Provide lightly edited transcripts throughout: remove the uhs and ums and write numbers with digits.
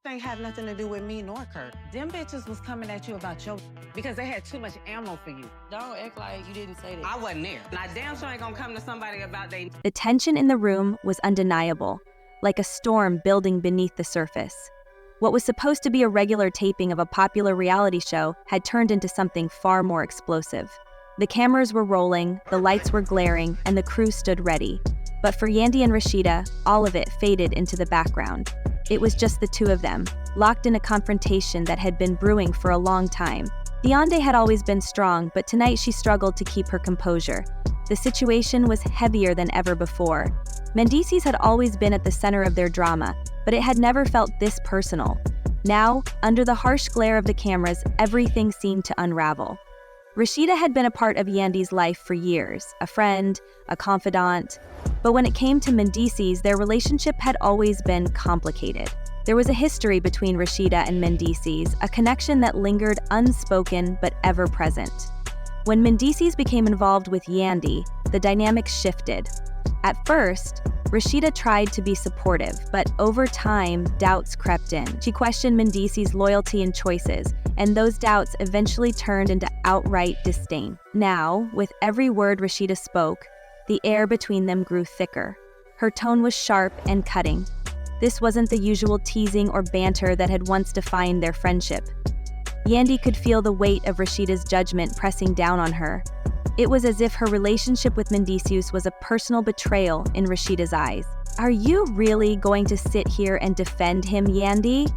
That ain't had nothing to do with me nor Kurt. Them bitches was coming at you about your because they had too much ammo for you. Don't act like you didn't say that. I wasn't there. And I damn sure ain't gonna come to somebody about they. The tension in the room was undeniable, like a storm building beneath the surface. What was supposed to be a regular taping of a popular reality show had turned into something far more explosive. The cameras were rolling, the lights were glaring, and the crew stood ready. But for Yandy and Rasheeda, all of it faded into the background. It was just the two of them, locked in a confrontation that had been brewing for a long time. Yandy had always been strong, but tonight she struggled to keep her composure. The situation was heavier than ever before. Mendices had always been at the center of their drama, but it had never felt this personal. Now, under the harsh glare of the cameras, everything seemed to unravel. Rasheeda had been a part of Yandy's life for years, a friend, a confidant. But when it came to Mendices, their relationship had always been complicated. There was a history between Rasheeda and Mendices, a connection that lingered unspoken but ever present. When Mendices became involved with Yandy, the dynamic shifted. At first, Rasheeda tried to be supportive, but over time, doubts crept in. She questioned Mendices' loyalty and choices, and those doubts eventually turned into outright disdain. Now, with every word Rasheeda spoke, the air between them grew thicker. Her tone was sharp and cutting. This wasn't the usual teasing or banter that had once defined their friendship. Yandy could feel the weight of Rasheeda's judgment pressing down on her. It was as if her relationship with Mendices was a personal betrayal in Rasheeda's eyes. "Are you really going to sit here and defend him, Yandy?"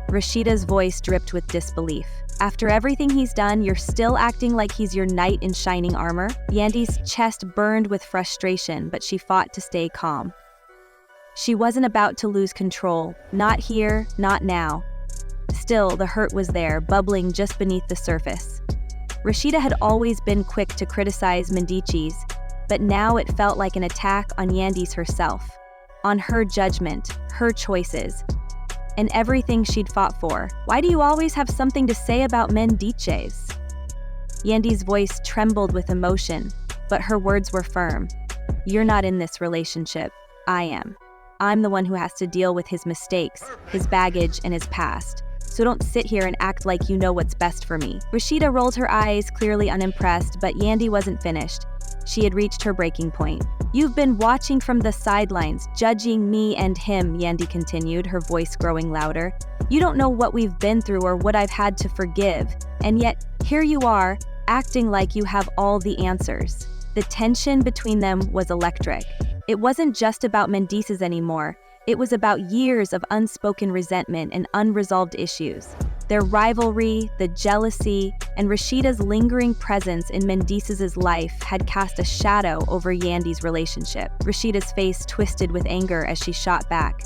Rasheeda's voice dripped with disbelief. "After everything he's done, you're still acting like he's your knight in shining armor?" Yandy's chest burned with frustration, but she fought to stay calm. She wasn't about to lose control. Not here, not now. Still, the hurt was there, bubbling just beneath the surface. Rasheeda had always been quick to criticize Mendices, but now it felt like an attack on Yandy's herself, on her judgment, her choices, and everything she'd fought for. "Why do you always have something to say about Mendices?" Yandy's voice trembled with emotion, but her words were firm. "You're not in this relationship. I am. I'm the one who has to deal with his mistakes, his baggage, and his past. So don't sit here and act like you know what's best for me." Rasheeda rolled her eyes, clearly unimpressed, but Yandy wasn't finished. She had reached her breaking point. "You've been watching from the sidelines, judging me and him," Yandy continued, her voice growing louder. "You don't know what we've been through or what I've had to forgive. And yet, here you are, acting like you have all the answers." The tension between them was electric. It wasn't just about Mendices anymore. It was about years of unspoken resentment and unresolved issues. Their rivalry, the jealousy, and Rasheeda's lingering presence in Mendices' life had cast a shadow over Yandy's relationship. Rasheeda's face twisted with anger as she shot back.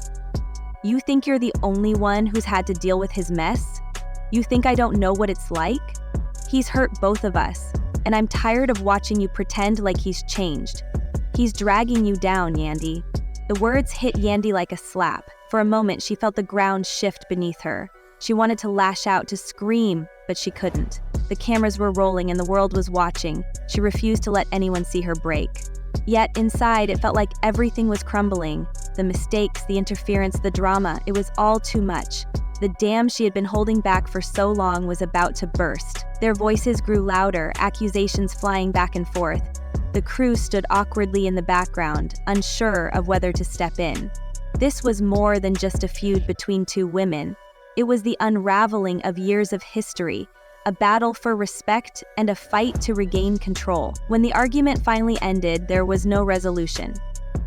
"You think you're the only one who's had to deal with his mess? You think I don't know what it's like? He's hurt both of us, and I'm tired of watching you pretend like he's changed. He's dragging you down, Yandy." The words hit Yandy like a slap. For a moment, she felt the ground shift beneath her. She wanted to lash out, to scream, but she couldn't. The cameras were rolling and the world was watching. She refused to let anyone see her break. Yet inside, it felt like everything was crumbling. The mistakes, the interference, the drama, it was all too much. The dam she had been holding back for so long was about to burst. Their voices grew louder, accusations flying back and forth. The crew stood awkwardly in the background, unsure of whether to step in. This was more than just a feud between two women. It was the unraveling of years of history, a battle for respect and a fight to regain control. When the argument finally ended, there was no resolution.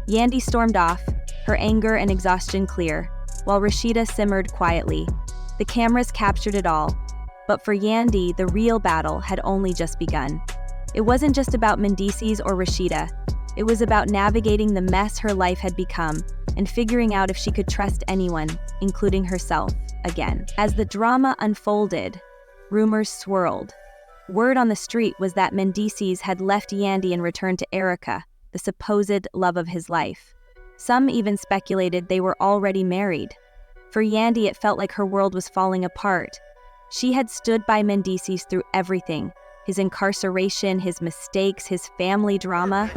Yandy stormed off, her anger and exhaustion clear, while Rasheeda simmered quietly. The cameras captured it all, but for Yandy, the real battle had only just begun. It wasn't just about Mendices or Rasheeda. It was about navigating the mess her life had become and figuring out if she could trust anyone, including herself, again. As the drama unfolded, rumors swirled. Word on the street was that Mendices had left Yandy and returned to Erica, the supposed love of his life. Some even speculated they were already married. For Yandy, it felt like her world was falling apart. She had stood by Mendices through everything. His incarceration, his mistakes, his family drama.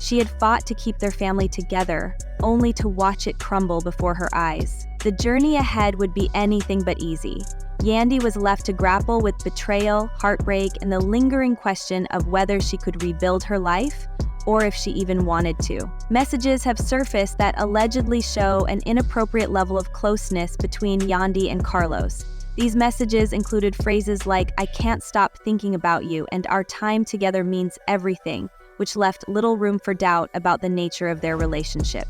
She had fought to keep their family together, only to watch it crumble before her eyes. The journey ahead would be anything but easy. Yandy was left to grapple with betrayal, heartbreak, and the lingering question of whether she could rebuild her life or if she even wanted to. Messages have surfaced that allegedly show an inappropriate level of closeness between Yandy and Carlos. These messages included phrases like, "I can't stop thinking about you," and "Our time together means everything," which left little room for doubt about the nature of their relationship.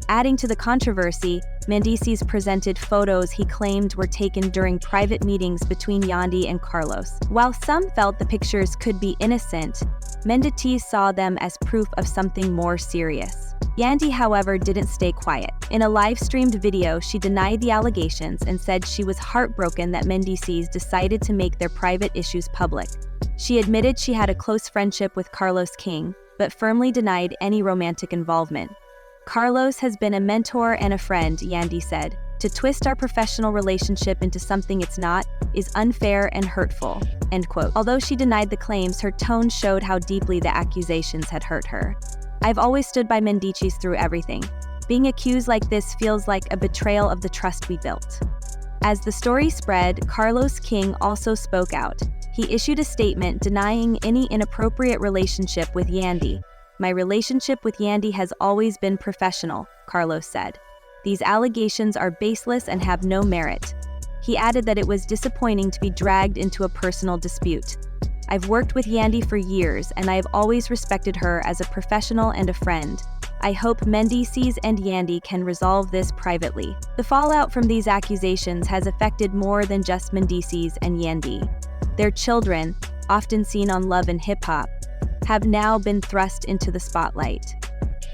Adding to the controversy, Mendices presented photos he claimed were taken during private meetings between Yandy and Carlos. While some felt the pictures could be innocent, Mendices saw them as proof of something more serious. Yandy, however, didn't stay quiet. In a live-streamed video, she denied the allegations and said she was heartbroken that Mendices decided to make their private issues public. She admitted she had a close friendship with Carlos King, but firmly denied any romantic involvement. "Carlos has been a mentor and a friend," Yandy said. "To twist our professional relationship into something it's not is unfair and hurtful." End quote. Although she denied the claims, her tone showed how deeply the accusations had hurt her. "I've always stood by Mendices through everything. Being accused like this feels like a betrayal of the trust we built." As the story spread, Carlos King also spoke out. He issued a statement denying any inappropriate relationship with Yandy. "My relationship with Yandy has always been professional," Carlos said. "These allegations are baseless and have no merit." He added that it was disappointing to be dragged into a personal dispute. "I've worked with Yandy for years, and I have always respected her as a professional and a friend. I hope Mendices and Yandy can resolve this privately." The fallout from these accusations has affected more than just Mendices and Yandy. Their children, often seen on Love and Hip Hop, have now been thrust into the spotlight.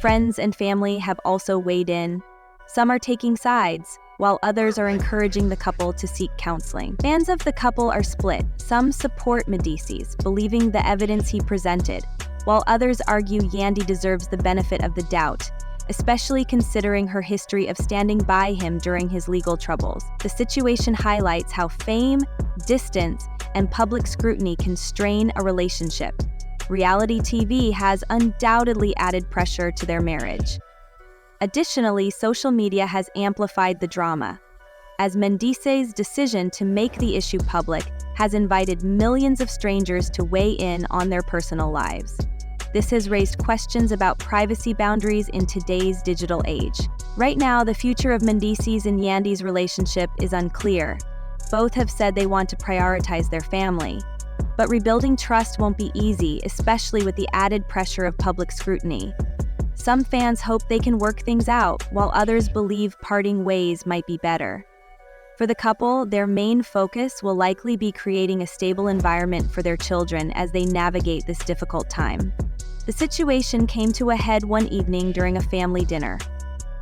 Friends and family have also weighed in. Some are taking sides, while others are encouraging the couple to seek counseling. Fans of the couple are split. Some support Mendices, believing the evidence he presented, while others argue Yandy deserves the benefit of the doubt, especially considering her history of standing by him during his legal troubles. The situation highlights how fame, distance, and public scrutiny can strain a relationship. Reality TV has undoubtedly added pressure to their marriage. Additionally, social media has amplified the drama, as Mendices' decision to make the issue public has invited millions of strangers to weigh in on their personal lives. This has raised questions about privacy boundaries in today's digital age. Right now, the future of Mendices and Yandy's relationship is unclear. Both have said they want to prioritize their family. But rebuilding trust won't be easy, especially with the added pressure of public scrutiny. Some fans hope they can work things out, while others believe parting ways might be better. For the couple, their main focus will likely be creating a stable environment for their children as they navigate this difficult time. The situation came to a head one evening during a family dinner.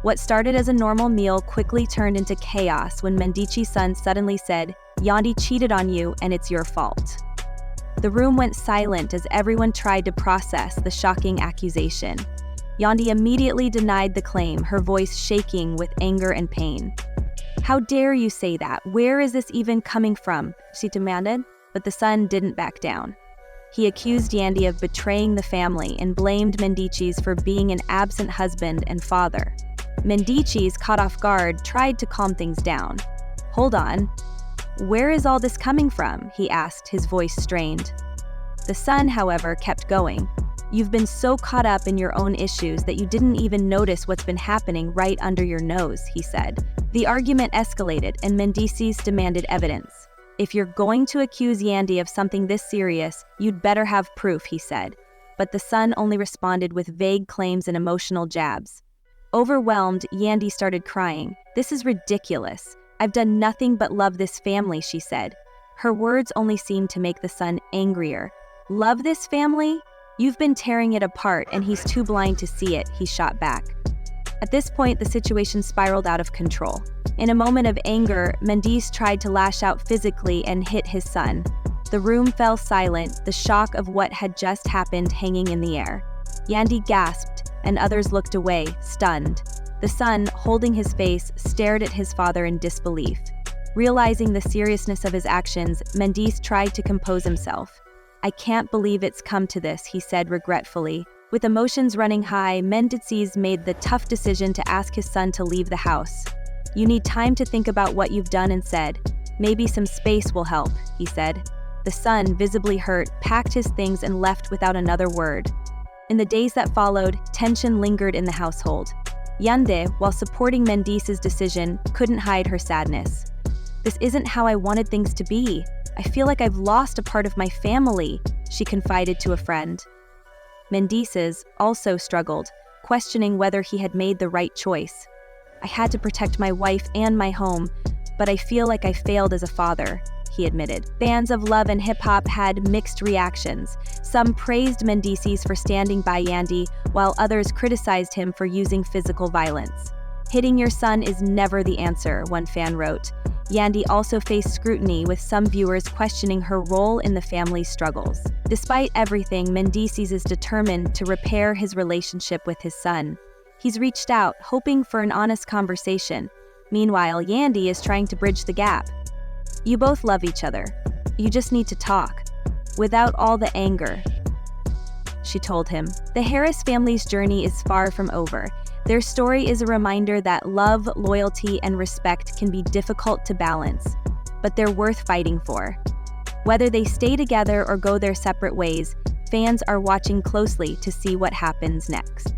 What started as a normal meal quickly turned into chaos when Mendices' son suddenly said, "Yandy cheated on you and it's your fault." The room went silent as everyone tried to process the shocking accusation. Yandy immediately denied the claim, her voice shaking with anger and pain. "How dare you say that? Where is this even coming from?" she demanded, but the son didn't back down. He accused Yandy of betraying the family and blamed Mendices for being an absent husband and father. Mendices, caught off guard, tried to calm things down. "Hold on. Where is all this coming from?" he asked, his voice strained. The son, however, kept going. "You've been so caught up in your own issues that you didn't even notice what's been happening right under your nose," he said. The argument escalated, and Mendices demanded evidence. "If you're going to accuse Yandy of something this serious, you'd better have proof," he said. But the son only responded with vague claims and emotional jabs. Overwhelmed, Yandy started crying. "This is ridiculous. I've done nothing but love this family," she said. Her words only seemed to make the son angrier. "Love this family? You've been tearing it apart, and he's too blind to see it," he shot back. At this point, the situation spiraled out of control. In a moment of anger, Mendices tried to lash out physically and hit his son. The room fell silent, the shock of what had just happened hanging in the air. Yandy gasped, and others looked away, stunned. The son, holding his face, stared at his father in disbelief. Realizing the seriousness of his actions, Mendices tried to compose himself. "I can't believe it's come to this," he said regretfully. With emotions running high, Mendices made the tough decision to ask his son to leave the house. "You need time to think about what you've done and said. Maybe some space will help," he said. The son, visibly hurt, packed his things and left without another word. In the days that followed, tension lingered in the household. Yandy, while supporting Mendices' decision, couldn't hide her sadness. "This isn't how I wanted things to be. I feel like I've lost a part of my family," she confided to a friend. Mendices also struggled, questioning whether he had made the right choice. "I had to protect my wife and my home, but I feel like I failed as a father," he admitted. Fans of Love and Hip Hop had mixed reactions. Some praised Mendices for standing by Yandy, while others criticized him for using physical violence. "Hitting your son is never the answer," one fan wrote. Yandy also faced scrutiny, with some viewers questioning her role in the family's struggles. Despite everything, Mendices is determined to repair his relationship with his son. He's reached out, hoping for an honest conversation. Meanwhile, Yandy is trying to bridge the gap. "You both love each other. You just need to talk, without all the anger," she told him. The Harris family's journey is far from over. Their story is a reminder that love, loyalty, and respect can be difficult to balance, but they're worth fighting for. Whether they stay together or go their separate ways, fans are watching closely to see what happens next.